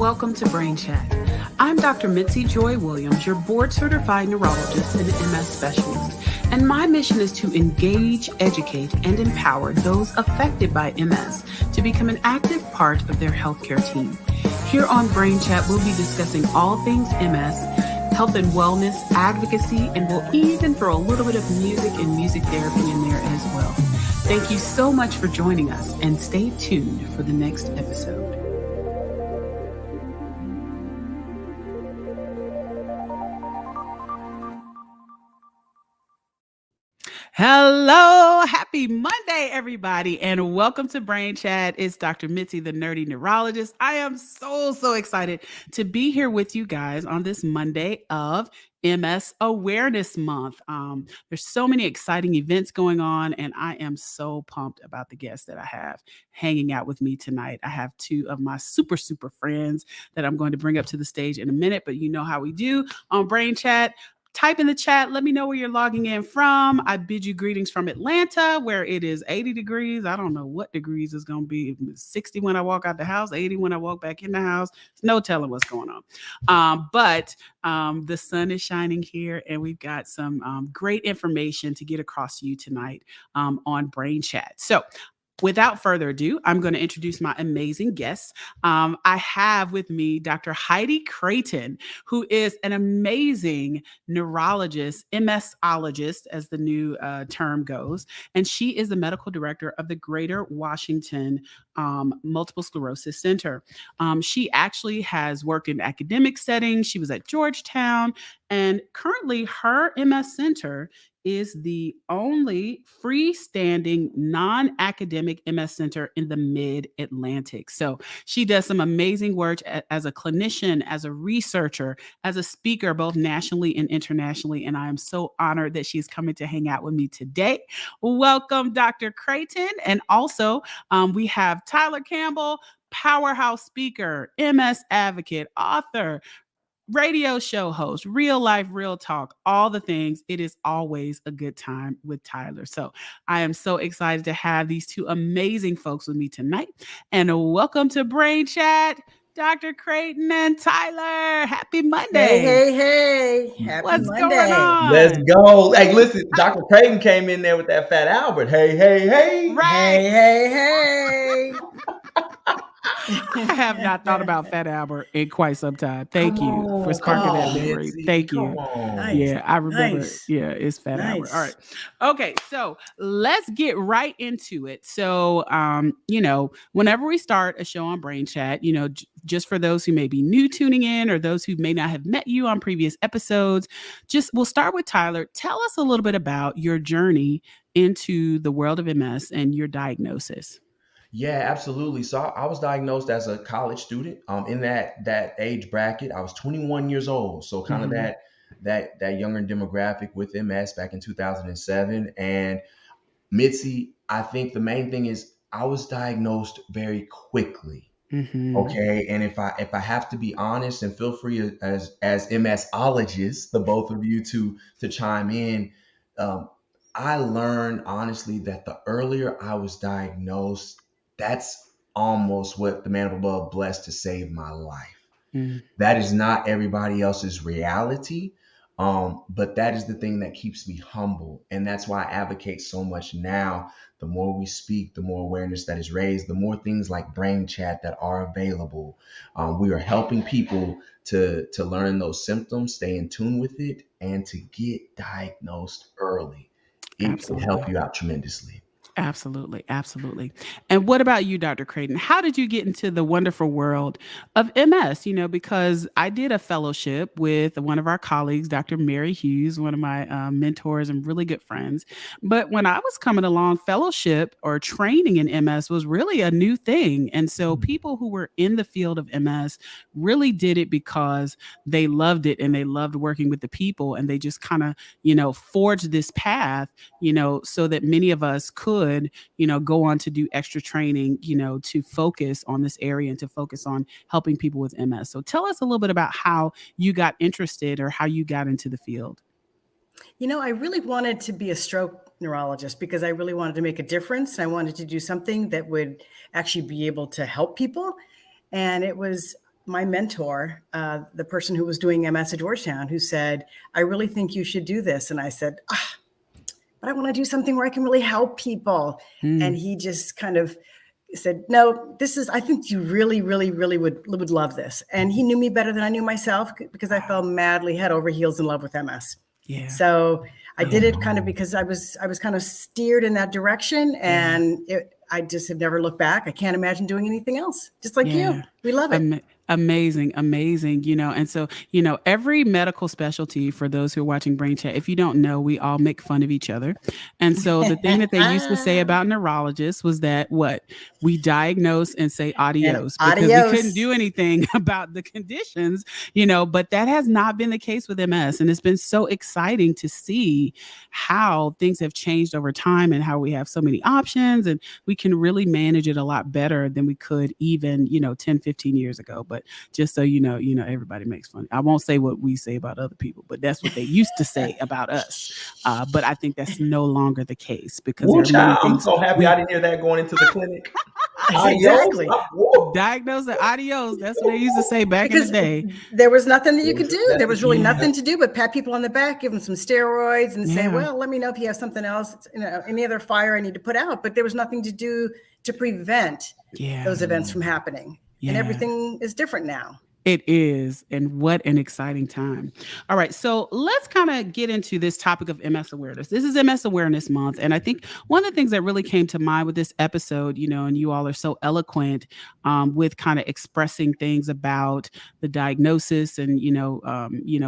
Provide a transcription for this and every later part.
welcome to Brain Chat. I'm Dr. Mitzi Joy Williams, your board-certified neurologist and MS specialist, and my mission is to engage, educate, and empower those affected by MS to become an active part of their healthcare team. Here on Brain Chat, we'll be discussing all things MS, health and wellness, advocacy, and we'll even throw a little bit of music and music therapy in there as well. Thank you so much for joining us, and stay tuned for the next episode. Hello, happy Monday, everybody, and welcome to Brain Chat. It's Dr. Mitzi, the nerdy neurologist. I am so excited to be here with you guys on this Monday of MS Awareness Month. There's so many exciting events going on, and I am so pumped about the guests that I have hanging out with me tonight. I have two of my super friends that I'm going to bring up to the stage in a minute, but you know how we do on Brain Chat. Type in the chat. Let me know where you're logging in from. I bid you greetings from Atlanta, where it is 80 degrees. I don't know what degrees it's going to be. 60 when I walk out the house, 80 when I walk back in the house. No telling what's going on. But the sun is shining here, and we've got some great information to get across to you tonight on Brain Chat. So without further ado, I'm going to introduce my amazing guests. I have with me Dr. Heidi Creighton, who is an amazing neurologist, MSologist, as the new term goes. And she is the medical director of the Greater Washington Multiple Sclerosis Center. She actually has worked in academic settings. She was at Georgetown, and currently her MS center is the only freestanding non-academic MS center in the Mid-Atlantic. So she does some amazing work as a clinician, as a researcher, as a speaker, both nationally and internationally. And I am so honored that she's coming to hang out with me today. Welcome, Dr. Creighton. And also we have Tyler Campbell, powerhouse speaker, MS advocate, author, radio show host, real life, real talk, all the things. It is always a good time with Tyler. So I am so excited to have these two amazing folks with me tonight. And welcome to Brain Chat, Dr. Creighton and Tyler. Happy Monday. Hey. Happy What's Monday. going on? Let's go. Hey, listen, Dr. Creighton came in there with that Fat Albert. Hey. Right. Hey. I have not thought about Fat Albert in quite some time. Thank you for sparking that memory. Thank you. Nice. Yeah, I remember. Nice. Yeah, it's Fat Albert. All right. Okay, so let's get right into it. So, whenever we start a show on Brain Chat, just for those who may be new tuning in or those who may not have met you on previous episodes, we'll start with Tyler. Tell us a little bit about your journey into the world of MS and your diagnosis. Yeah, absolutely. So I was diagnosed as a college student. In that age bracket, I was 21 years old. So kind of that younger demographic with MS back in 2007. And Mitzi, I think the main thing is I was diagnosed very quickly. Mm-hmm. Okay, and if I have to be honest, and feel free as MSologists, the both of you to chime in. I learned honestly that the earlier I was diagnosed, that's almost what the man of above blessed to save my life. Mm-hmm. That is not everybody else's reality. But that is the thing that keeps me humble. And that's why I advocate so much now. The more we speak, the more awareness that is raised, the more things like Brain Chat that are available. We are helping people to learn those symptoms, stay in tune with it, and to get diagnosed early. It can help you out tremendously. Absolutely. And what about you, Dr. Creighton? How did you get into the wonderful world of MS? Because I did a fellowship with one of our colleagues, Dr. Mary Hughes, one of my mentors and really good friends. But when I was coming along, fellowship or training in MS was really a new thing. And so people who were in the field of MS really did it because they loved it and they loved working with the people. And they just kind of, forged this path, so that many of us could, go on to do extra training, to focus on this area and to focus on helping people with MS. So tell us a little bit about how you got interested or how you got into the field. I really wanted to be a stroke neurologist because I really wanted to make a difference. I wanted to do something that would actually be able to help people. And it was my mentor, the person who was doing MS at Georgetown, who said, "I really think you should do this." And I said, but I want to do something where I can really help people. And Mm, he just kind of said, "No, this is, I think you really, really, really would love this." And he knew me better than I knew myself because I fell madly head over heels in love with MS. yeah. So I Oh, did it kind of wow. because I was kind of steered in that direction, Yeah. and I just have never looked back. I can't imagine doing anything else. Just like you, Yeah. we love it. Amazing, amazing, and so, every medical specialty, for those who are watching Brain Chat, if you don't know, we all make fun of each other. And so the thing that they used to say about neurologists was that what we diagnose and say And adios because we couldn't adios. do anything about the conditions, but that has not been the case with MS. And it's been so exciting to see how things have changed over time and how we have so many options and we can really manage it a lot better than we could even, 10, 15 years ago. But just so everybody makes fun. I won't say what we say about other people, but that's what they used to say about us. But I think that's no longer the case because there Woo, are many child. I'm things so happy I we didn't hear that going into the clinic. Adios. Exactly. Woo. diagnose and adios. That's what they used to say back in the Because day. there was nothing that you could do. That's There the was really key. Yeah. nothing to do but pat people on the back, give them some steroids, and say, Yeah. "Well, let me know if you have something else, any other fire I need to put out." But there was nothing to do to prevent Yeah. those events from happening. And Yeah. everything is different now. It is. And what an exciting time. All right. So let's kind of get into this topic of MS awareness. This is MS Awareness Month. And I think one of the things that really came to mind with this episode, and you all are so eloquent with kind of expressing things about the diagnosis and,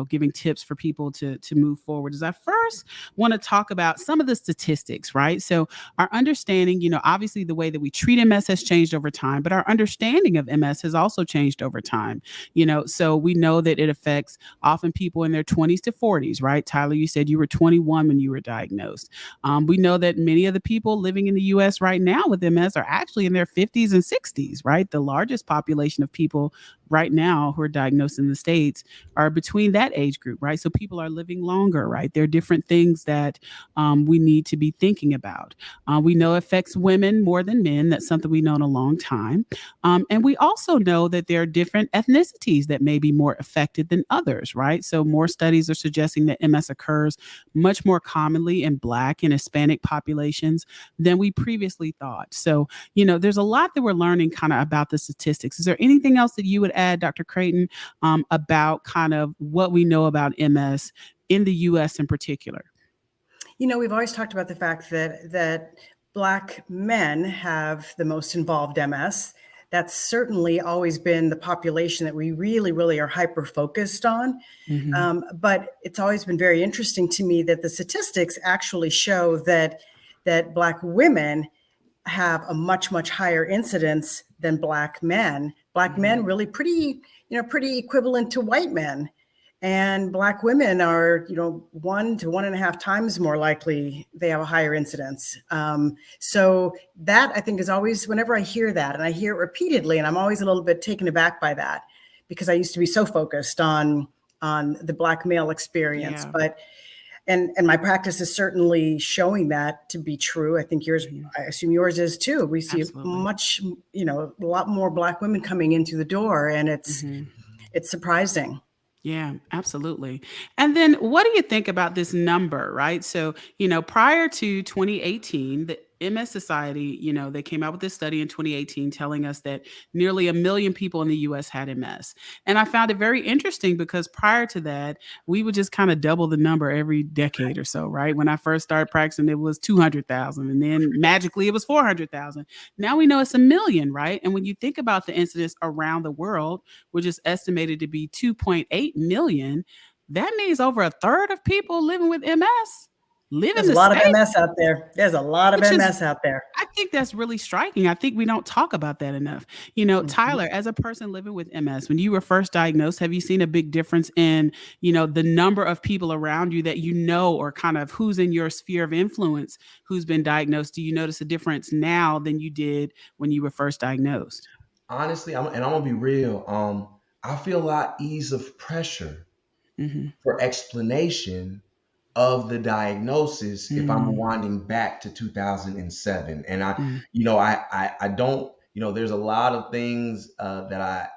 giving tips for people to move forward is I first want to talk about some of the statistics, right? So our understanding, obviously the way that we treat MS has changed over time, but our understanding of MS has also changed over time. So we know that it affects often people in their 20s to 40s, right? Tyler, you said you were 21 when you were diagnosed. We know that many of the people living in the US right now with MS are actually in their 50s and 60s, right? The largest population of people right now who are diagnosed in the States are between that age group, right? So people are living longer, right? There are different things that we need to be thinking about. We know it affects women more than men. That's something we know in a long time. And we also know that there are different ethnicities that may be more affected than others, right? So more studies are suggesting that MS occurs much more commonly in Black and Hispanic populations than we previously thought. So, there's a lot that we're learning kind of about the statistics. Is there anything else that you would add, Dr. Creighton, about kind of what we know about MS in the US in particular? We've always talked about the fact that Black men have the most involved MS. That's certainly always been the population that we really, really are hyper focused on. Mm-hmm. But it's always been very interesting to me that the statistics actually show that Black women have a much, much higher incidence than Black men. Black men really pretty equivalent to white men. And Black women are, 1 to 1.5 times more likely they have a higher incidence. So that I think is always, whenever I hear that, and I hear it repeatedly, and I'm always a little bit taken aback by that because I used to be so focused on the Black male experience. Yeah. But and my practice is certainly showing that to be true. I think yours, I assume yours is too. We see Absolutely. a lot more Black women coming in through the door, and Mm-hmm. it's surprising. Yeah, absolutely. And then what do you think about this number, right? So, prior to 2018, the MS Society, they came out with this study in 2018 telling us that nearly 1 million people in the US had MS. And I found it very interesting because prior to that, we would just kind of double the number every decade or so, right? When I first started practicing, it was 200,000 and then magically it was 400,000. Now we know it's 1 million, right? And when you think about the incidence around the world, which is estimated to be 2.8 million, that means over a third of people living with MS live in There's a the lot of States, MS out there. There's a lot of which is, MS out there. I think that's really striking. I think we don't talk about that enough. Tyler, as a person living with MS, when you were first diagnosed, have you seen a big difference in, the number of people around you that or kind of who's in your sphere of influence who's been diagnosed? Do you notice a difference now than you did when you were first diagnosed? Honestly, I'm gonna be real. I feel a lot ease of pressure Mm-hmm. for explanation of the diagnosis if I'm Mm-hmm. winding back to 2007. And Mm-hmm. I don't, there's a lot of things that I,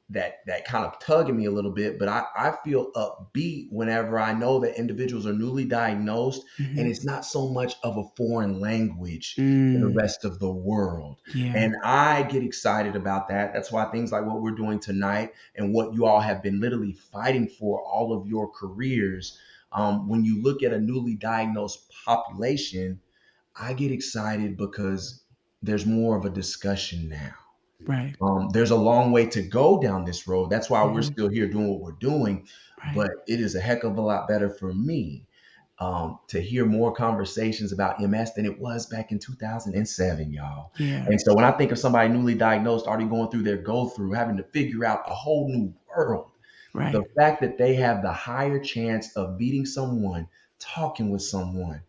that kind of tug at me a little bit, but I feel upbeat whenever I know that individuals are newly diagnosed and Mhm. it's not so much of a foreign language to the Mm, rest of the world. yeah. And I get excited about that. That's why things like what we're doing tonight and what you all have been literally fighting for all of your careers. When you look at a newly diagnosed population, I get excited because there's more of a discussion now. Right. There's a long way to go down this road. That's why we're Mhm. still here doing what we're doing. Right. But it is a heck of a lot better for me to hear more conversations about MS than it was back in 2007, y'all. Yeah. And so when I think of somebody newly diagnosed, already going through their go through, having to figure out a whole new world, Right. the fact that they have the higher chance of meeting someone, talking with someone,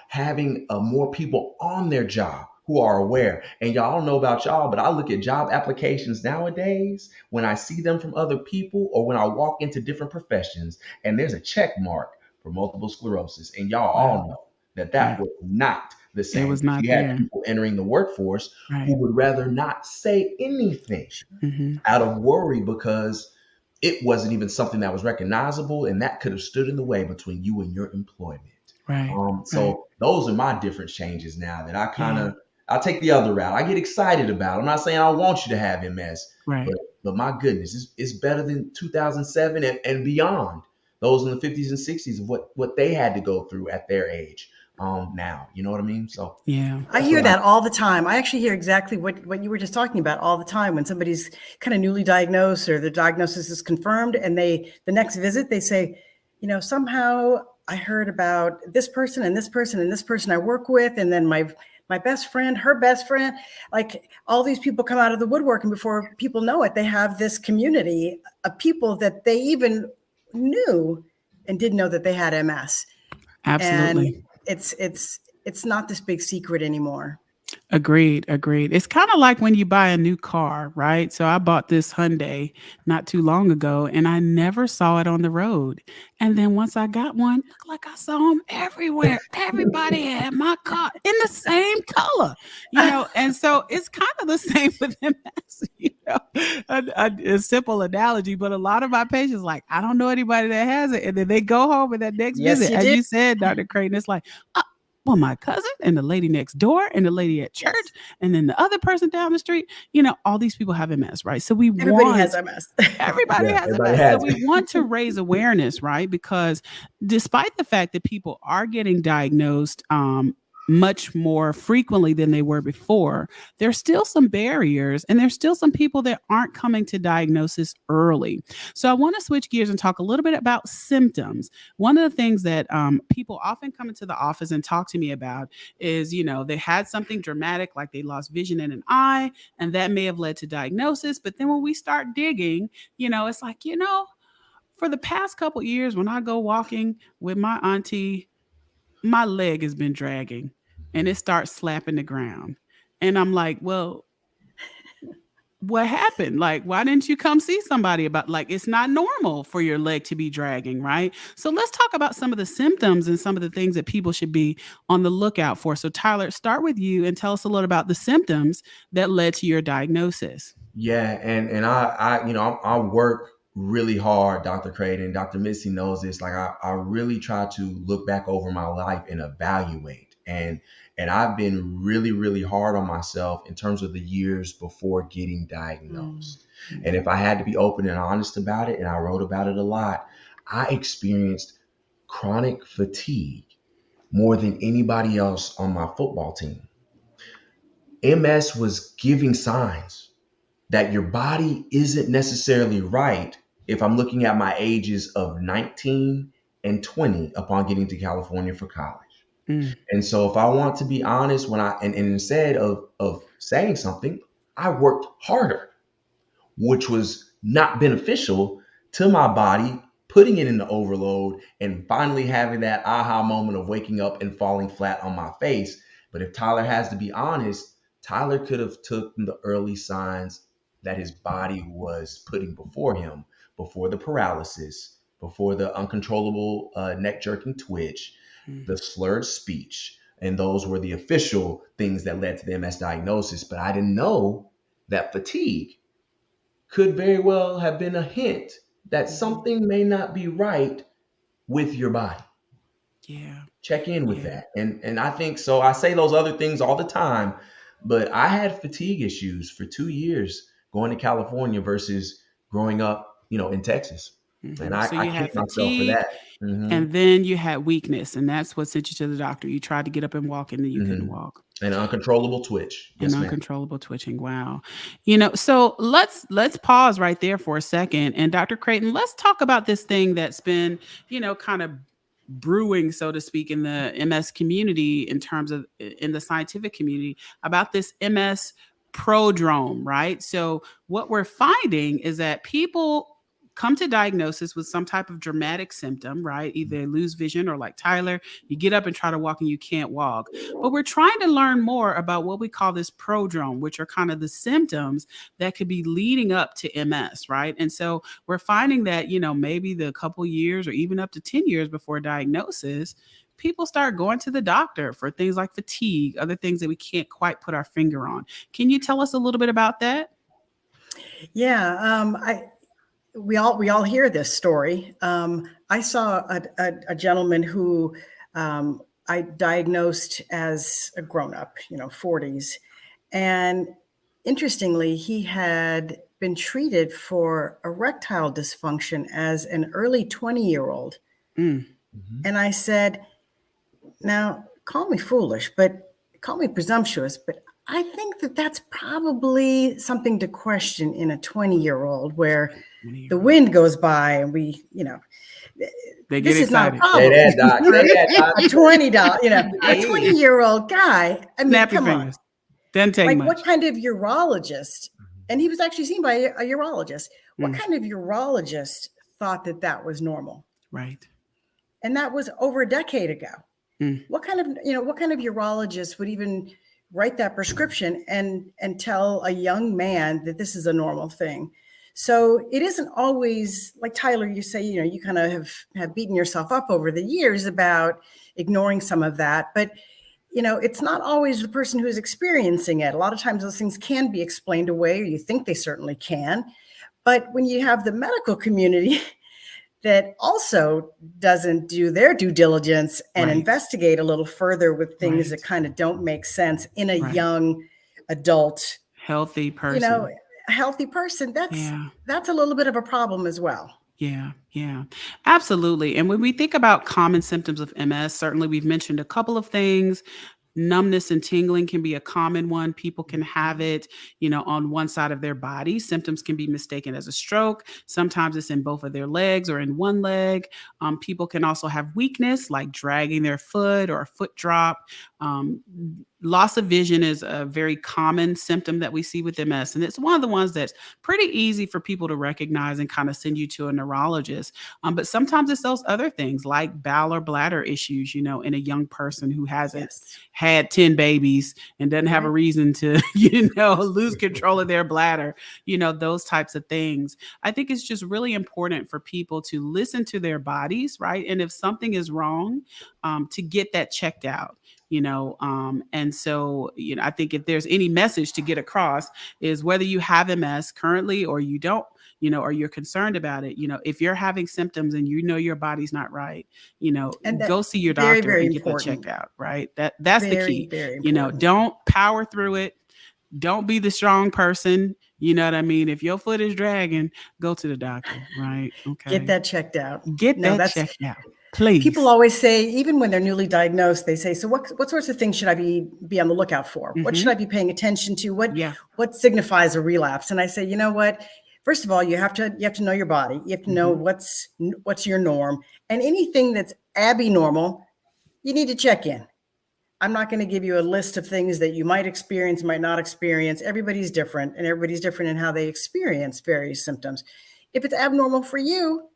having more people on their job who are aware. And y'all don't know about y'all, but I look at job applications nowadays when I see them from other people or when I walk into different professions and there's a check mark for multiple sclerosis. And y'all Wow. all know that that Right. was not the It same. was not You had there. people entering the workforce who Right. would rather not say anything Mhm. out of worry because it wasn't even something that was recognizable and that could have stood in the way between you and your employment. Right. Right. So those are my different changes now that Yeah. I take the other route. I get excited about it. I'm not saying I want you to have MS, but Right. but my goodness, it's better than 2007 and beyond. Those in the 50s and 60s of what they had to go through at their age. Now, you know what I mean? So Yeah. I that's hear what I that all the time. I actually hear exactly what you were just talking about all the time when somebody's kind of newly diagnosed or the diagnosis is confirmed and the next visit they say, somehow I heard about this person and this person and this person I work with and then my best friend, her best friend, like all these people come out of the woodwork and before people know it, they have this community of people that they even knew and didn't know that they had MS. And Absolutely. it's not this big secret anymore. Agreed, agreed. It's kinda like when you buy a new car, right? So I bought this Hyundai not too long ago, and I never saw it on the road, and then once I got one, looked like I saw them everywhere. Everybody had my car in the same color, and so it's kinda the same with MS, a simple analogy, but a lot of my patients like, "I don't know anybody that has it," and then they go home and that next Yes, visit, you as do. you said, Dr. Creighton, it's like, "Uh, well, my cousin and the lady next door and the lady at church Yes. and then the other person down the street, all these people have MS, right? So we Everybody has want MS. everybody yeah, has everybody MS. So has we it. want to raise awareness, right? Because despite the fact that people are getting diagnosed much more frequently than they were before, there's still some barriers and there's still some people that aren't coming to diagnosis early. So I want to switch gears and talk a little bit about symptoms. One of the things that people often come into the office and talk to me about is, they had something dramatic, like they lost vision in an eye, and that may have led to diagnosis. But then when we start digging, it's like, for the past couple years, when I go walking with my auntie, my leg has been dragging and it starts slapping the ground. And I'm like, well, what happened? Like, why didn't you come see somebody about like it's not normal for your leg to be dragging, right? So let's talk about some of the symptoms and some of the things that people should be on the lookout for. So Tyler, start with you and tell us a little about the symptoms that led to your diagnosis. Yeah, and I work really hard, Dr. Creighton. Dr. Missy knows this. Like I really try to look back over my life and evaluate. And I've been really, really hard on myself in terms of the years before getting Mm. diagnosed. And if I had to be open and honest about it, and I wrote about it a lot, I experienced chronic fatigue more than anybody else on my football team. MS was giving signs that your body isn't necessarily right if I'm looking at my ages of 19 and 20 upon getting to California for college. Mm, And so if I want to be honest, when and instead of saying something, I worked harder, which was not beneficial to my body, putting it into overload and finally having that aha moment of waking up and falling flat on my face. But if Tyler has to be honest, Tyler could have took the early signs that his body was putting before him, before the paralysis, before the uncontrollable neck jerking twitch, mm, the slurred speech. And those were the official things that led to the MS diagnosis. But I didn't know that fatigue could very well have been a hint that Mhm. something may not be right with your body. Yeah. Check in with Yeah. that. And I think so. I say those other things all the time, but I had fatigue issues for 2 years going to California versus growing up, in Texas. And Mhm. I, So I you kick had myself for fatigue, that. Hmm. and then you had weakness, and that's what sent you to the doctor. You tried to get up and walk, and then you couldn't Hmm. walk. And uncontrollable twitch. And Yes, ma'am. uncontrollable twitching. Wow. So let's pause right there for a second. And Dr. Creighton, let's talk about this thing that's been, kind of brewing, so to speak, in the MS community, in terms of in the scientific community, about this MS prodrome, right? So what we're finding is that people come to diagnosis with some type of dramatic symptom, right? Either lose vision, or like Tyler, you get up and try to walk and you can't walk. But we're trying to learn more about what we call this prodrome, which are kind of the symptoms that could be leading up to MS, right? And so we're finding that, maybe the couple years or even up to 10 years before diagnosis, people start going to the doctor for things like fatigue, other things that we can't quite put our finger on. Can you tell us a little bit about that? Yeah, we all hear this story. I saw a gentleman who I diagnosed as a grown up, 40s, and interestingly, he had been treated for erectile dysfunction as an early 20-year-old. Mm, Hmm. And I said, now call me foolish, but call me presumptuous, but I think that that's probably something to question in a 20-year-old, where the 20-year-old. wind goes by and They get this is not a excited. Say problem that, Doc. Say for that, Doc. a $20, a Hey. 20-year-old guy. I mean, Snap your come on. fingers. Doesn't take Like, much. what kind of urologist, and he was actually seen by a urologist, what Mm, kind of urologist thought that that was normal? right. And that was over a decade ago. Mm, What kind of urologist would even write that prescription and tell a young man that this is a normal thing? So it isn't always like, Tyler, you say, you kind of have beaten yourself up over the years about ignoring some of that, but it's not always the person who's experiencing it. A lot of times those things can be explained away, or you think they certainly can. But when you have the medical community that also doesn't do their due diligence and right. investigate a little further with things Right. that kind of don't make sense in a Right. young adult, Healthy you know, person. healthy person, that's Yeah. that's a little bit of a problem as well. Yeah, yeah, absolutely. And when we think about common symptoms of MS, certainly we've mentioned a couple of things. Numbness and tingling can be a common one. People can have it, on one side of their body. Symptoms can be mistaken as a stroke. Sometimes it's in both of their legs or in one leg. People can also have weakness, like dragging their foot or a foot drop. Um, Loss of vision is a very common symptom that we see with MS. And it's one of the ones that's pretty easy for people to recognize and kind of send you to a neurologist. But sometimes it's those other things like bowel or bladder issues, in a young person who hasn't Yes. had 10 babies and doesn't have a Right. reason to, lose control of their bladder, those types of things. I think it's just really important for people to listen to their bodies, right? And if something is wrong, to get that checked out. And so I think if there's any message to get across, is whether you have MS currently or you don't, or you're concerned about it, if you're having symptoms and your body's not right, And go that see your very, doctor very and get that checked important. out, right? That's the Very, key. very important. Don't power through it. Don't be the strong person. You know what I mean? If your foot is dragging, go to the doctor, right? Get Okay. that checked out. Get No, that that's checked out, people please. always say, even when they're newly diagnosed, they say, so what sorts of things should I be on the lookout for? What should Hmm. I be paying attention to? What Yeah. what signifies a relapse? And I say, you know what? First of all, you have to know your body. You have to know Hmm. what's your norm. And anything that's abnormal, you need to check in. I'm not going to give you a list of things that you might experience, might not experience. Everybody's different, and everybody's different in how they experience various symptoms. If it's abnormal for you,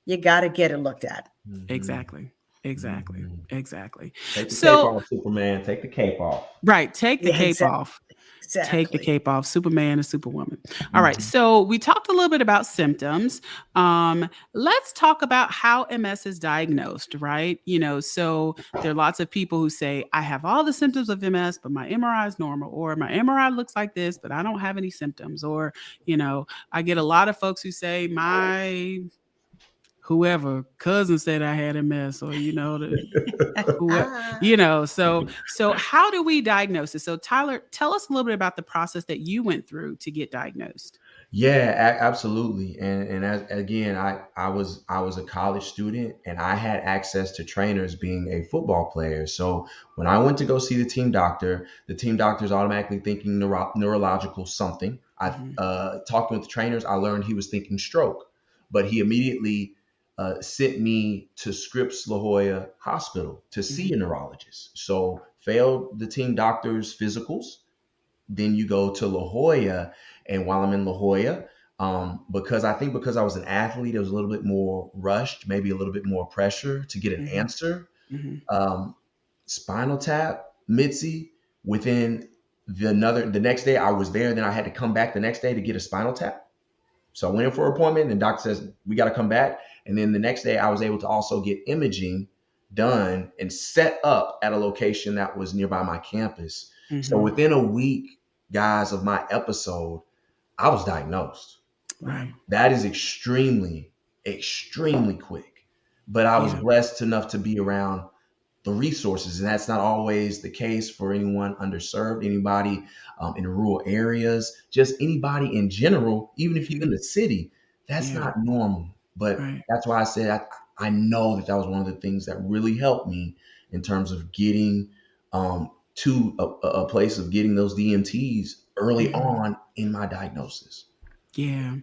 you got to get it looked at. Hmm. Exactly. Exactly. Hmm. Exactly. Take the cape So, off, Superman. Take the cape off. right, take the Yeah, cape exactly. off. take the Exactly. cape off, Superman and Superwoman. All right, Mhm. so we talked a little bit about symptoms. Let's talk about how MS is diagnosed, right? So there are lots of people who say, I have all the symptoms of MS, but my MRI is normal, or my MRI looks like this, but I don't have any symptoms. Or, I get a lot of folks who say, my whoever cousin said I had MS, or, who so how do we diagnose it? So Tyler, tell us a little bit about the process that you went through to get diagnosed. Yeah, absolutely. And as again, I was a college student and I had access to trainers being a football player. So when I went to go see the team doctor is automatically thinking neurological something. I Mhm, talking with the trainers, I learned he was thinking stroke, but he immediately sent me to Scripps La Jolla Hospital to see mhm, a neurologist. So failed the team doctor's physicals, then you go to La Jolla, and while I'm in La Jolla, because I was an athlete, it was a little bit more rushed, maybe a little bit more pressure to get an mhm, answer. mhm, Um, Spinal tap, Mitzi. Within the next day, I was there. Then I had to come back the next day to get a spinal tap. So I went in for an appointment, and the doctor says we got to come back. And then the next day, I was able to also get imaging done and set up at a location that was nearby my campus. So mhm. within a week, guys, of my episode, I was diagnosed. Wow. Right. That is extremely, extremely quick. But I was Yeah. blessed enough to be around the resources, and that's not always the case for anyone underserved, anybody in rural areas, just anybody in general. Even if you're Mhm. in the city, that's Yeah. not normal. But Right. that's why I said I know that was one of the things that really helped me in terms of getting to a place of getting those DMTs early Mhm. on in my diagnosis. Yeah.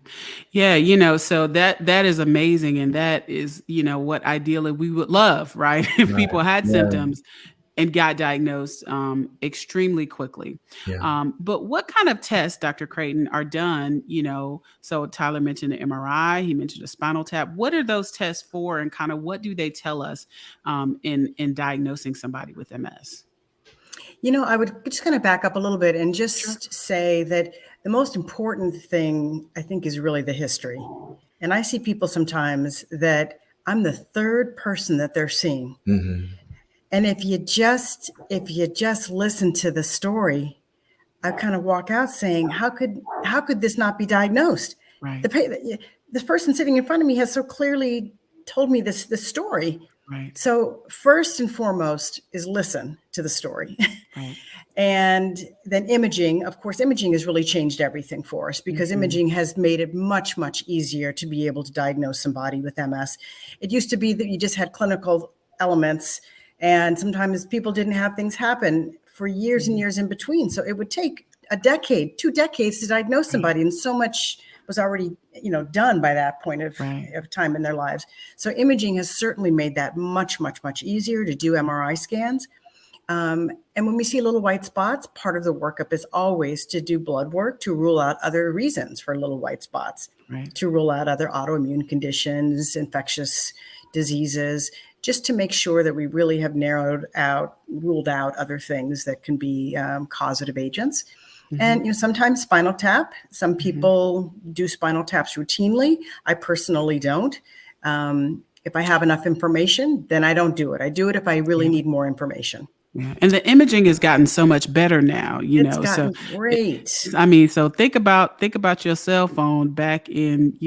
Yeah, so that is amazing, and that is, what ideally we would love, right? If Right. people had Yeah. symptoms and got diagnosed extremely quickly. Yeah. But what kind of tests, Dr. Creighton, are done? So Tyler mentioned the MRI, he mentioned a spinal tap. What are those tests for, and kind of what do they tell us in diagnosing somebody with MS? I would just kind of back up a little bit and Sure. just say that the most important thing, I think, is really the history. And I see people sometimes that I'm the third person that they're seeing. Hmm. And if you just listen to the story, I kind of walk out saying, how could this not be diagnosed? Right. This person sitting in front of me has so clearly told me this story. Right. So first and foremost is listen to the story. Right. And then imaging, of course, imaging has really changed everything for us because Mhm. imaging has made it much, much easier to be able to diagnose somebody with MS. It used to be that you just had clinical elements, and sometimes people didn't have things happen for years and Mhm. years in between. So it would take a decade, 2 decades to diagnose Right. somebody, and so much was already done by that point Right. of time in their lives. So imaging has certainly made that much, much, much easier to do MRI scans. And when we see little white spots, part of the workup is always to do blood work to rule out other reasons for little white spots, Right. to rule out other autoimmune conditions, infectious diseases, just to make sure that we really have ruled out other things that can be causative agents. Mhm. And sometimes spinal tap. Some Mhm. people do spinal taps routinely. I personally don't. If I have enough information, then I don't do it. I do it if I really Yeah. need more information. Yeah, and the imaging has gotten so much better now, It's so gotten it great. I mean, so think about your cell phone back in,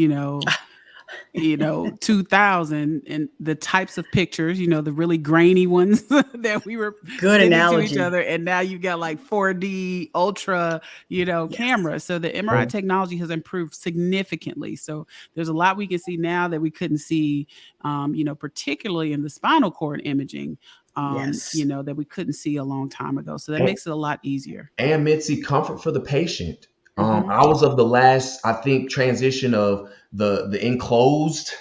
2000, and the types of pictures, the really grainy ones that we were Good sending to each analogy. other, and now you've got like 4D ultra, Yes. cameras. So the MRI technology has improved significantly. So there's a lot we can see now that we couldn't see, particularly in the spinal cord imaging, Yes. that we couldn't see a long time ago. So that And, makes it a lot easier. and Mitzi, comfort for the patient. Mhm. I was of the last, I think, transition of the enclosed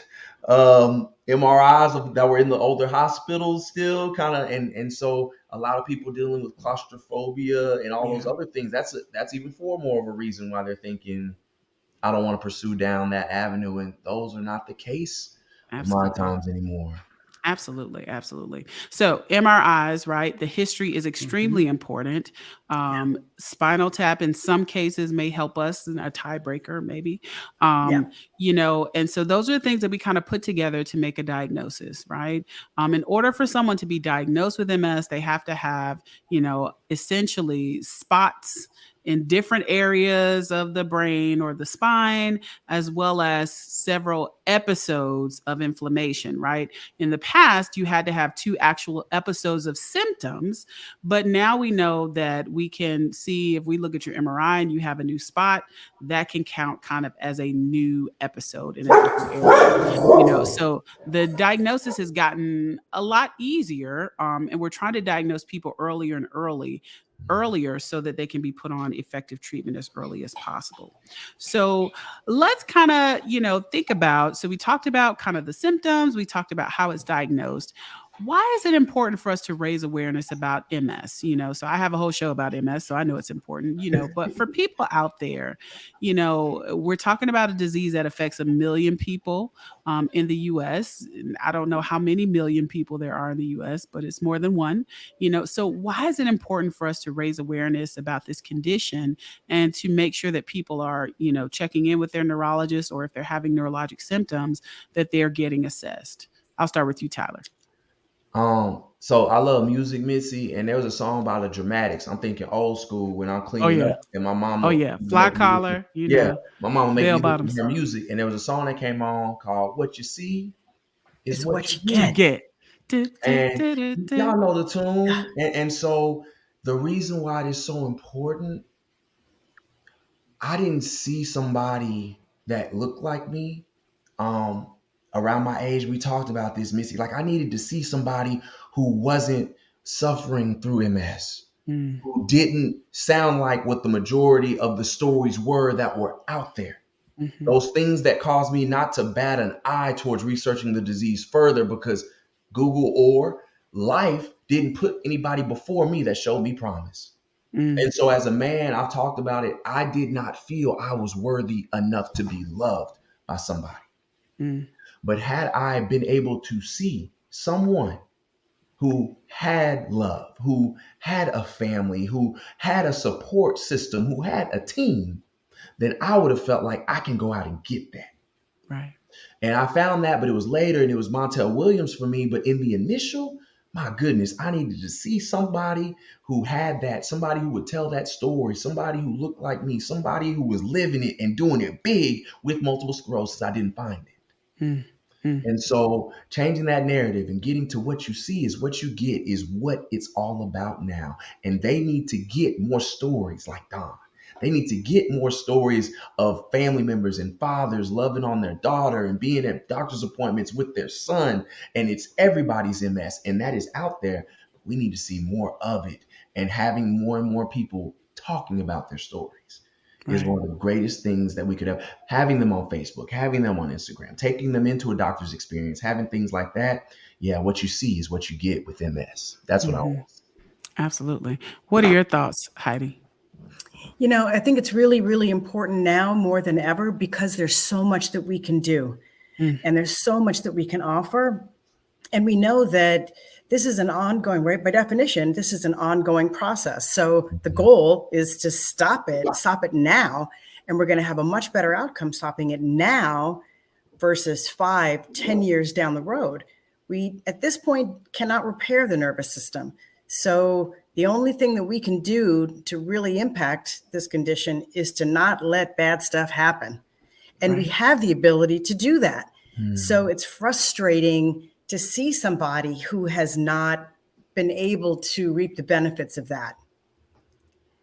MRIs that were in the older hospitals still kind of, and so a lot of people dealing with claustrophobia and all those Yeah, other things. That's even for more of a reason why they're thinking I don't want to pursue down that avenue, and those are not the case of my absolutely. times anymore. Absolutely, absolutely. So MRIs, right? The history is Mhm. extremely important. Yeah. Spinal tap in some cases may help us in a tiebreaker, maybe. Yeah. And so those are the things that we kind of put together to make a diagnosis, right? In order for someone to be diagnosed with MS, they have to have, essentially spots in different areas of the brain or the spine, as well as several episodes of inflammation, right? In the past, you had to have two actual episodes of symptoms, but now we know that we can see if we look at your MRI and you have a new spot, that can count kind of as a new episode in a different area. So the diagnosis has gotten a lot easier, and we're trying to diagnose people earlier and earlier so that they can be put on effective treatment as early as possible. So let's kind of, think about, so we talked about kind of the symptoms, we talked about how it's diagnosed. Why is it important for us to raise awareness about MS? So I have a whole show about MS, so I know it's important, but for people out there, we're talking about a disease that affects 1 million people in the US. I don't know how many million people there are in the US, but it's more than one. So why is it important for us to raise awareness about this condition and to make sure that people are, checking in with their neurologist, or if they're having neurologic symptoms, that they're getting assessed? I'll start with you, Tyler. So I love music, Missy, and there was a song by the Dramatics. I'm thinking old school when I'm Oh cleaning yeah. up, and my Oh mama yeah. would Fly make me listen. collar, Yeah, my mama would make bell me listen to bottoms. her music, and there was a song that came on called "What You See Is It's What what You you You Get," get. get. Du, du, and du, du, du. y'all know the tune. And so the reason why it is so important, I didn't see somebody that looked like me um around my age. We talked about this, Missy. Like I needed to see somebody who wasn't suffering through MS, Mm, who didn't sound like what the majority of the stories were that were out there. mhm, Those things that caused me not to bat an eye towards researching the disease further, because Google or life didn't put anybody before me that showed me promise. mm, And so, as a man, I've talked about it. I did not feel I was worthy enough to be loved by somebody. mm, But had I been able to see someone who had love, who had a family, who had a support system, who had a team, then I would have felt like I can go out and get that. right. And I found that, but it was later and it was Montel Williams for me. But in the initial, my goodness, I needed to see somebody who had that, somebody who would tell that story, somebody who looked like me, somebody who was living it and doing it big with multiple sclerosis. I didn't find it. Mm, mm, And so changing that narrative and getting to what you see is what you get is what it's all about now. And they need to get more stories like Don. They need to get more stories of family members and fathers loving on their daughter and being at doctor's appointments with their son. And it's everybody's MS, and that is out there. We need to see more of it, and having more and more people talking about their stories is right. one of the greatest things that we could have. Having them on Facebook, having them on Instagram, taking them into a doctor's experience, having things like that. Yeah, what you see is what you get with MS. That's what I Hmm. want. Absolutely. What are your thoughts, Heidi? I think it's really, really important now more than ever because there's so much that we can do Mm, and there's so much that we can offer. And we know that this is an ongoing, right? By definition, this is an ongoing process. So the goal is to stop it now. And we're going to have a much better outcome stopping it now versus 5, 10 years down the road. We, at this point, cannot repair the nervous system. So the only thing that we can do to really impact this condition is to not let bad stuff happen. And we right. have the ability to do that. So Hmm. it's frustrating to see somebody who has not been able to reap the benefits of that.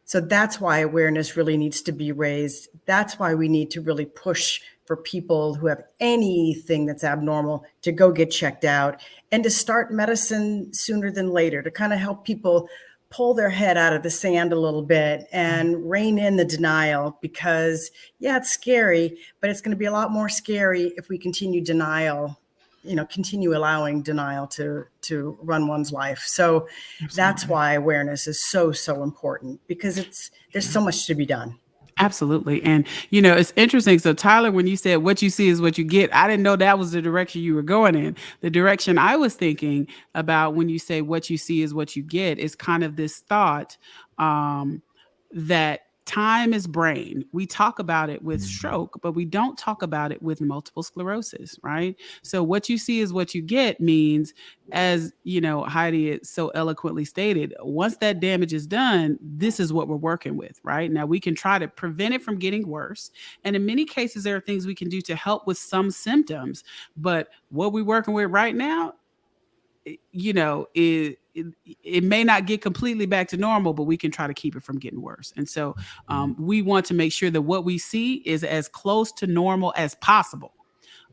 So that's why awareness really needs to be raised. That's why we need to really push for people who have anything that's abnormal to go get checked out and to start medicine sooner than later, to kind of help people pull their head out of the sand a little bit Right. and rein in the denial because, yeah, it's scary, but it's going to be a lot more scary if we continue denial, continue allowing denial to run one's life. So that's Absolutely. why awareness is so, so important because there's Yeah. so much to be done. Absolutely. And, it's interesting. So, Tyler, when you said what you see is what you get, I didn't know that was the direction you were going in. The direction I was thinking about when you say what you see is what you get is kind of this thought um, that time is brain. We talk about it with Mhm. stroke, but we don't talk about it with multiple sclerosis, right? So, what you see is what you get means, as Heidi so eloquently stated, once that damage is done, this is what we're working with. Right now, we can try to prevent it from getting worse, and in many cases there are things we can do to help with some symptoms, but what we're working with right now, it may not get completely back to normal, but we can try to keep it from getting worse. And so we want to make sure that what we see is as close to normal as possible.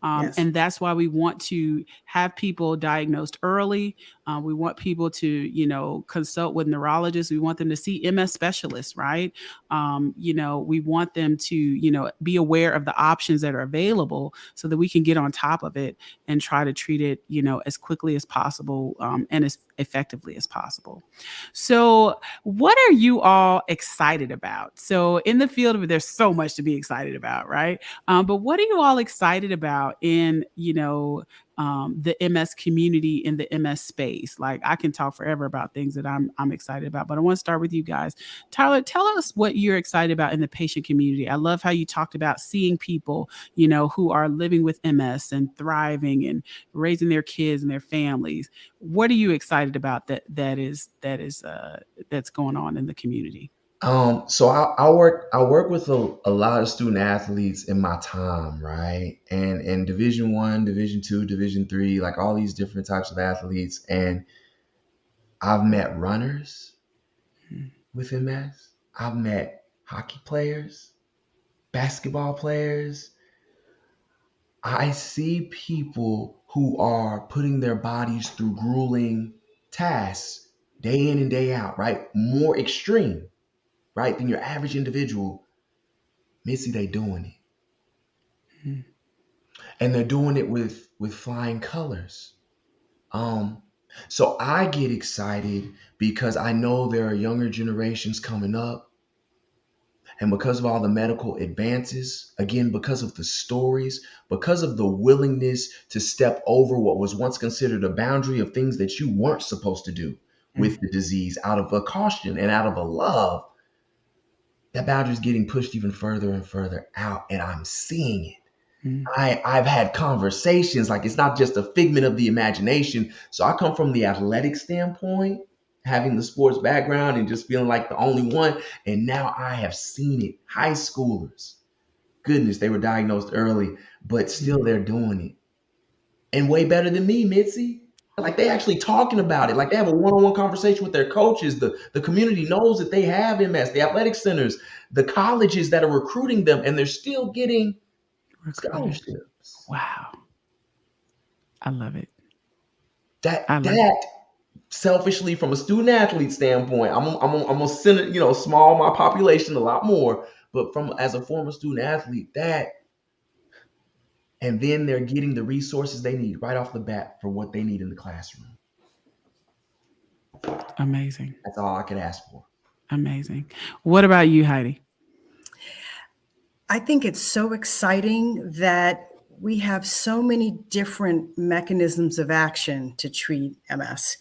Yes. And that's why we want to have people diagnosed early. We want people to, consult with neurologists. We want them to see MS specialists, right? We want them to, be aware of the options that are available so that we can get on top of it and try to treat it, as quickly as possible and as effectively as possible. So, what are you all excited about? So, in the field of it, there's so much to be excited about, right? But what are you all excited about in, the MS community, in the MS space? Like, I can talk forever about things that I'm excited about, but I want to start with you guys. Tyler, tell us what you're excited about in the patient community. I love how you talked about seeing people, who are living with MS and thriving and raising their kids and their families. What are you excited about that's going on in the community? So I work with a lot of student athletes in my time, right? And Division 1, Division 2, Division 3, like all these different types of athletes. And I've met runners Mm, with MS. I've met hockey players, basketball players. I see people who are putting their bodies through grueling tasks day in and day out, right? More extreme, right, than your average individual. Missy, they doing it. mm, And they're doing it with flying colors. Um, so I get excited because I know there are younger generations coming up, and because of all the medical advances, again, because of the stories, because of the willingness to step over what was once considered a boundary of things that you weren't supposed to do mm, with the disease, out of a caution and out of a love, that boundary is getting pushed even further and further out, and I'm seeing it. mm. I've had conversations, like it's not just a figment of the imagination. So I come from the athletic standpoint, having the sports background and just feeling like the only one. And now I have seen it. High schoolers, goodness, they were diagnosed early, but still they're doing it. And way better than me, Mitzi. Like they actually talking about it. Like they have a one-on-one conversation with their coaches. The community knows that they have MS, the athletic centers, the colleges that are recruiting them, and they're still getting Recruited. scholarships. Wow. I love it. I that love that selfishly from a student athlete standpoint, I'm gonna send it, small my population a lot more, but from as a former student athlete, that, and then they're getting the resources they need right off the bat for what they need in the classroom. amazing. That's all I could ask for. Amazing. What about you, Heidi? I think it's so exciting that we have so many different mechanisms of action to treat MS.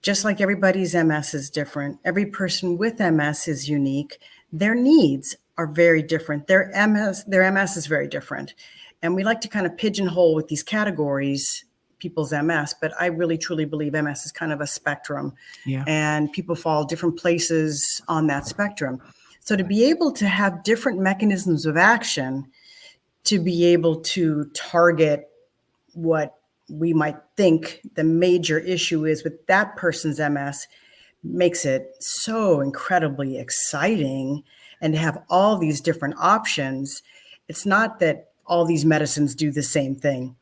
Just like everybody's MS is different, every person with MS is unique. Their needs are very different. Their MS is very different. And we like to kind of pigeonhole with these categories people's MS, but I really truly believe MS is kind of a spectrum, Yeah. and people fall different places on that spectrum. So to be able to have different mechanisms of action, to be able to target what we might think the major issue is with that person's MS, makes it so incredibly exciting. And to have all these different options, it's not that all these medicines do the same thing.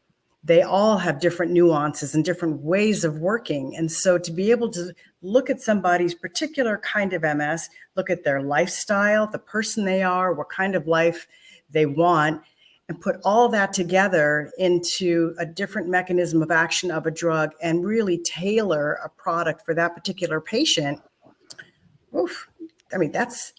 They all have different nuances and different ways of working. And so to be able to look at somebody's particular kind of MS, look at their lifestyle, the person they are, what kind of life they want, and put all that together into a different mechanism of action of a drug and really tailor a product for that particular patient, oof, I mean, that's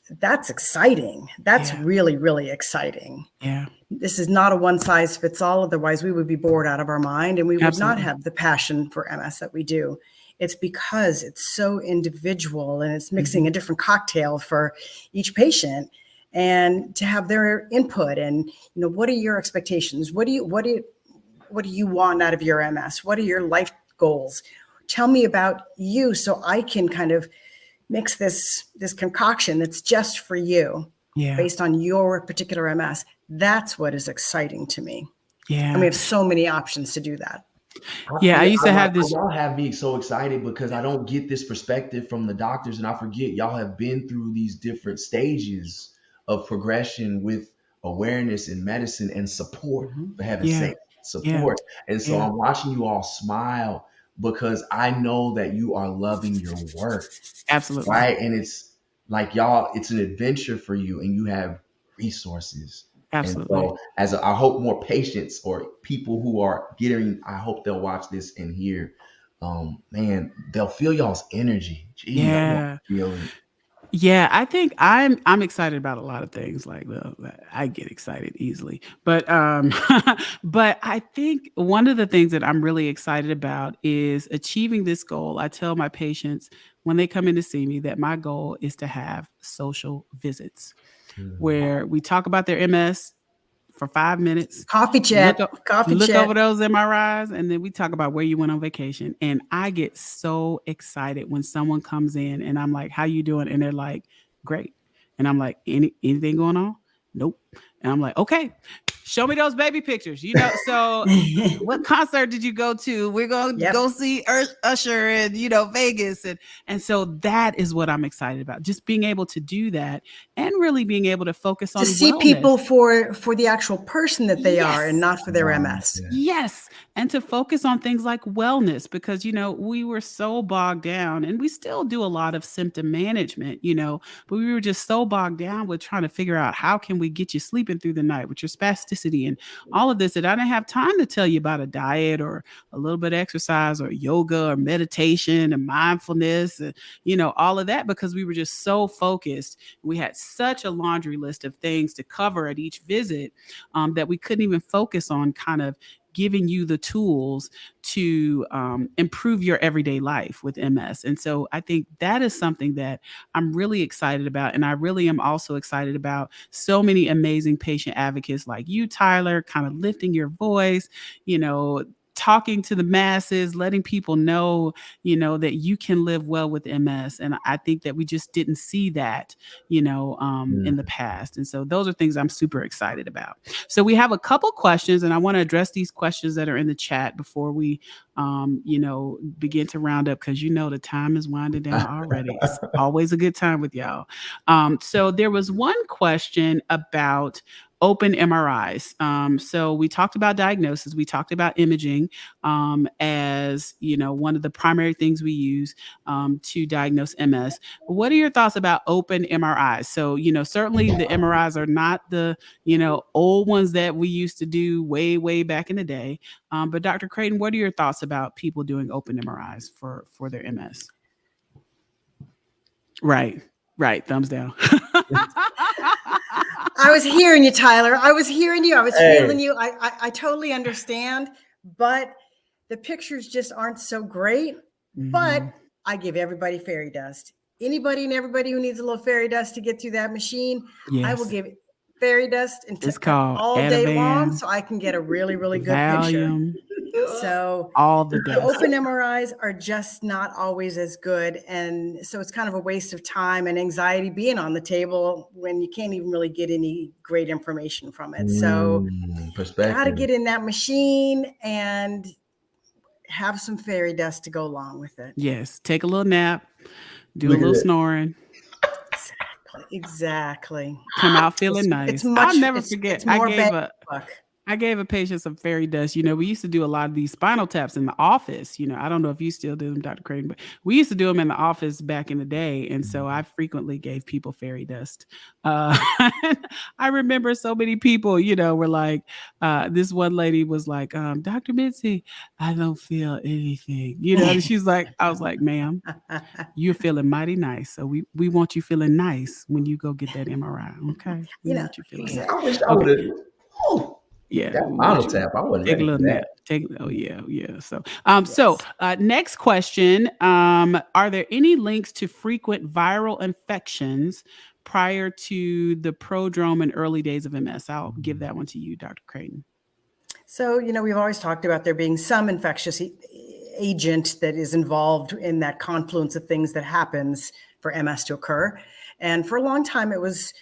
exciting. That's Yeah. really, really exciting. Yeah. This is not a one size fits all. Otherwise, we would be bored out of our mind and we would not Absolutely. have the passion for MS that we do. It's because it's so individual and it's mixing a different cocktail for each patient, and to have their input. And, what are your expectations? What do you want out of your MS? What are your life goals? Tell me about you so I can kind of mix this concoction that's just for you, based on your particular MS. That's what is exciting to me. Yeah. And we have so many options to do that. I used to have this. Y'all have me so excited because I don't get this perspective from the doctors, and I forget y'all have been through these different stages of progression with awareness in medicine and support, for heaven's sake, support. And so I'm watching you all smile because I know that you are loving your work. Absolutely. Right. And it's like, y'all, it's an adventure for you and you have resources. Absolutely. And so I hope more patients or people who are I hope they'll watch this and hear, man, they'll feel y'all's energy. Jeez, I want to feel it. Yeah, I think I'm excited about a lot of things. Like, well, I get excited easily, but but I think one of the things that I'm really excited about is achieving this goal. I tell my patients when they come in to see me that my goal is to have social visits where we talk about their MS for 5 minutes. Coffee chat. Look over those MRIs, and then we talk about where you went on vacation. And I get so excited when someone comes in and I'm like, "How you doing?" And they're like, "Great." And I'm like, anything going on?" "Nope." And I'm like, "Okay, show me those baby pictures." So what concert did you go to? We're going to go see Usher in, Vegas. And so that is what I'm excited about. Just being able to do that and really being able to focus on to see wellness. people for the actual person that they are and not for their MS. Yes. And to focus on things like wellness, because, we were so bogged down, and we still do a lot of symptom management, but we were just so bogged down with trying to figure out how can we get you sleeping through the night with your spasticity and all of this, that I didn't have time to tell you about a diet or a little bit of exercise or yoga or meditation and mindfulness, and, all of that, because we were just so focused. We had such a laundry list of things to cover at each visit that we couldn't even focus on kind of giving you the tools to improve your everyday life with MS. And so I think that is something that I'm really excited about. And I really am also excited about so many amazing patient advocates like you, Tyler, kind of lifting your voice, talking to the masses, letting people know, that you can live well with MS. And I think that we just didn't see that, in the past. And so those are things I'm super excited about. So we have a couple questions, and I want to address these questions that are in the chat before we, begin to round up, because the time is winding down already. It's always a good time with y'all. So there was one question about open MRIs. So we talked about diagnosis. We talked about imaging as one of the primary things we use to diagnose MS. What are your thoughts about open MRIs? So certainly the MRIs are not the old ones that we used to do way back in the day. But Dr. Creighton, what are your thoughts about people doing open MRIs for their MS? Right. Thumbs down. I was hearing you, Tyler. I was hearing you. I was feeling you. I totally understand, but the pictures just aren't so great. But I give everybody fairy dust. Anybody and everybody who needs a little fairy dust to get through that machine, I will give fairy dust all day long, so I can get a really, really good Valium, picture. So all the dust. Open MRIs are just not always as good. And so it's kind of a waste of time and anxiety being on the table when you can't even really get any great information from it. So got to get in that machine and have some fairy dust to go along with it. Yes. Take a little nap, do a little snoring. Exactly. Come out feeling nice. I'll never forget. I gave I gave a patient some fairy dust. We used to do a lot of these spinal taps in the office. I don't know if you still do them, Dr. Creighton, but we used to do them in the office back in the day. And so I frequently gave people fairy dust. Uh, I remember so many people, were like, this one lady was like, Dr. Mitzi, I don't feel anything. And she's like, I was like, ma'am, you're feeling mighty nice. So we want you feeling nice when you go get that MRI. Okay. We You know, want you feeling exactly. nice. I wish I Okay. would have. Oh, Yeah, that we final want you tap. I wasn't take a ready for little nap. that. Oh yeah, yeah. So Yes. next question. Are there any links to frequent viral infections prior to the prodrome and early days of MS? I'll give that one to you, Dr. Creighton. So, we've always talked about there being some infectious agent that is involved in that confluence of things that happens for MS to occur. And for a long time, it was,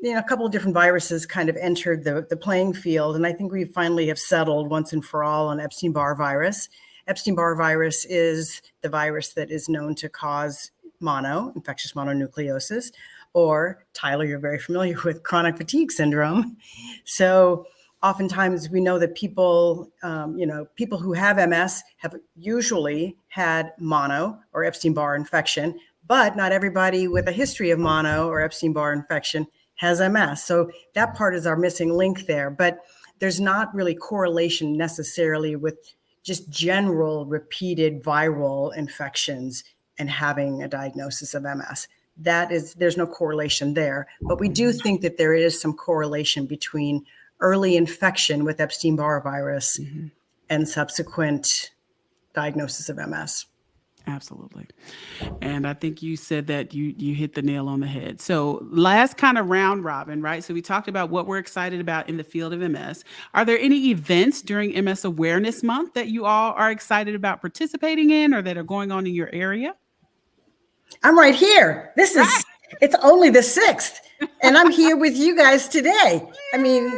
a couple of different viruses kind of entered the playing field. And I think we finally have settled once and for all on Epstein-Barr virus. Epstein-Barr virus is the virus that is known to cause infectious mononucleosis, or Tyler, you're very familiar with chronic fatigue syndrome. So oftentimes we know that people, people who have MS have usually had mono or Epstein-Barr infection, but not everybody with a history of mono or Epstein-Barr infection has MS. So that part is our missing link there. But there's not really correlation necessarily with just general repeated viral infections and having a diagnosis of MS. There's no correlation there. But we do think that there is some correlation between early infection with Epstein-Barr virus and subsequent diagnosis of MS. Absolutely. And I think you said that you hit the nail on the head. So last kind of round robin, right? So we talked about what we're excited about in the field of MS. Are there any events during MS Awareness Month that you all are excited about participating in or that are going on in your area? I'm right here. It's only the 6th, and I'm here with you guys today. I mean,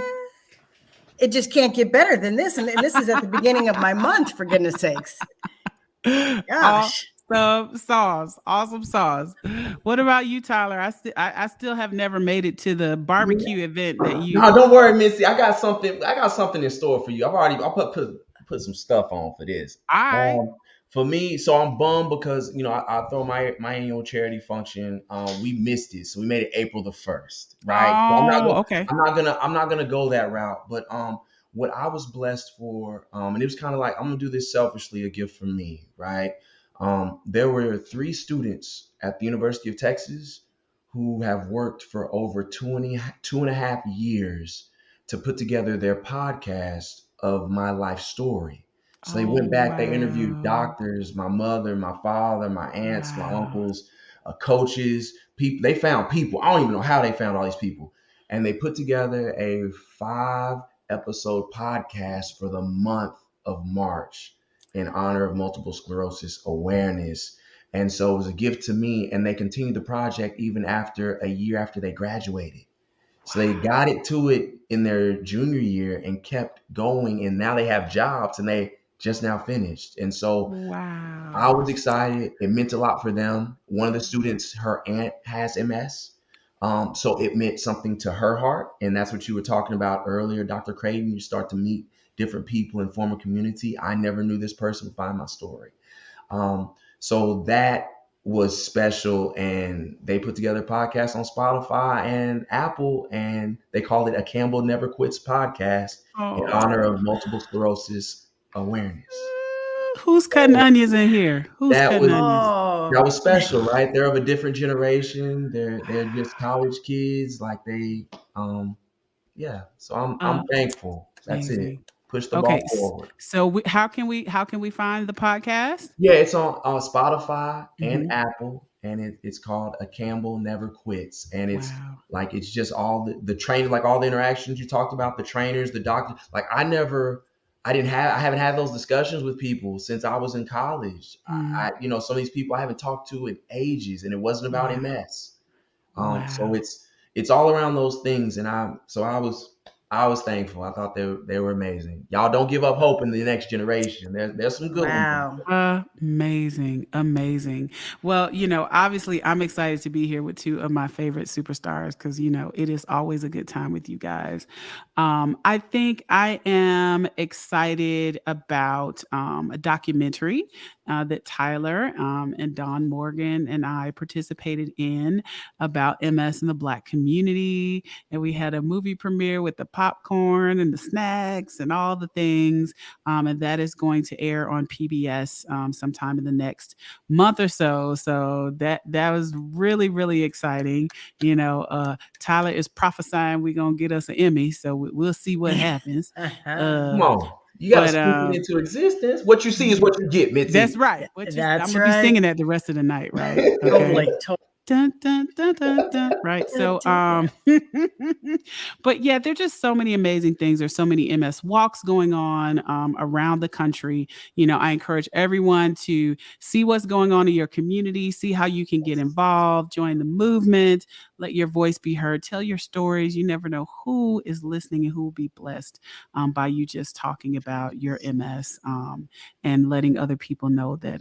it just can't get better than this. And this is at the beginning of my month, for goodness sakes. Gosh. Awesome sauce. What about you, Tyler? I still have never made it to the barbecue event that you. No, don't worry, Missy. I got something in store for you. I put some stuff on for this. All right. For me, so I'm bummed because I throw my annual charity function. We missed it, so we made it April the 1st, right? So Okay. I'm not gonna go that route. But what I was blessed for, and it was kind of like I'm gonna do this selfishly, a gift from me, right? There were 3 students at the University of Texas who have worked for over 2.5 years to put together their podcast of my life story. So they went back, they interviewed Wow. doctors, my mother, my father, my aunts, my Wow. uncles, coaches, people. They found people. I don't even know how they found all these people. And they put together a 5-episode podcast for the month of March in honor of multiple sclerosis awareness. And so it was a gift to me. And they continued the project even after a year after they graduated. So they got it to it in their junior year and kept going. And now they have jobs and they just now finished. And so Wow. I was excited. It meant a lot for them. One of the students, her aunt has MS. So it meant something to her heart. And that's what you were talking about earlier, Dr. Creighton. You start to meet different people and form a community. I never knew this person would find my story. So that was special. And they put together a podcast on Spotify and Apple, and they called it a Campbell Never Quits podcast in honor of multiple sclerosis awareness. Who's cutting onions in here? Who's That cutting was onions? that was special, right? They're of a different generation. They're just college kids, like they yeah. So I'm thankful. That's it. Amazing. Push the Okay. ball forward. So how can we find the podcast? Yeah, it's on Spotify and Mhm. Apple, and it's called A Campbell Never Quits, and it's Wow. like it's just all the training, like all the interactions you talked about, the trainers, the doctor. Like I haven't had those discussions with people since I was in college. Mm. Some of these people I haven't talked to in ages, and it wasn't about Wow. MS. Wow. So it's all around those things, and I I was thankful. I thought they were amazing. Y'all don't give up hope in the next generation. There's some good ones out Wow. there. Amazing, amazing. Well, obviously, I'm excited to be here with two of my favorite superstars because, it is always a good time with you guys. I think I am excited about a documentary that Tyler and Don Morgan and I participated in about MS in the Black community. And we had a movie premiere with the popcorn and the snacks and all the things. And that is going to air on PBS sometime in the next month or so. So that was really, really exciting. Tyler is prophesying we're gonna get us an Emmy, so we'll see what happens. Come on. You got to But speak it into existence. What you see is what you get, that's Mitzi. right. I'm That's gonna be right. singing that the rest of the night, right? Totally. Okay. Totally. Dun, dun, dun, dun, dun, right. So, but yeah, there's just so many amazing things. There's so many MS walks going on around the country. I encourage everyone to see what's going on in your community, see how you can get involved, join the movement, let your voice be heard, tell your stories. You never know who is listening and who will be blessed by you just talking about your MS and letting other people know that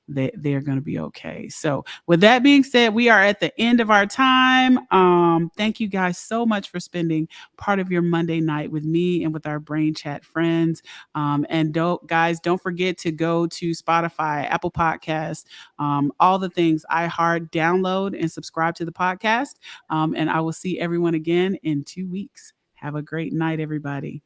they're going to be okay. So, with that being said, we are at the end of our time. Thank you guys so much for spending part of your Monday night with me and with our Brain Chat friends. And don't forget to go to Spotify, Apple Podcasts, all the things iHeart, download and subscribe to the podcast. And I will see everyone again in 2 weeks. Have a great night, everybody.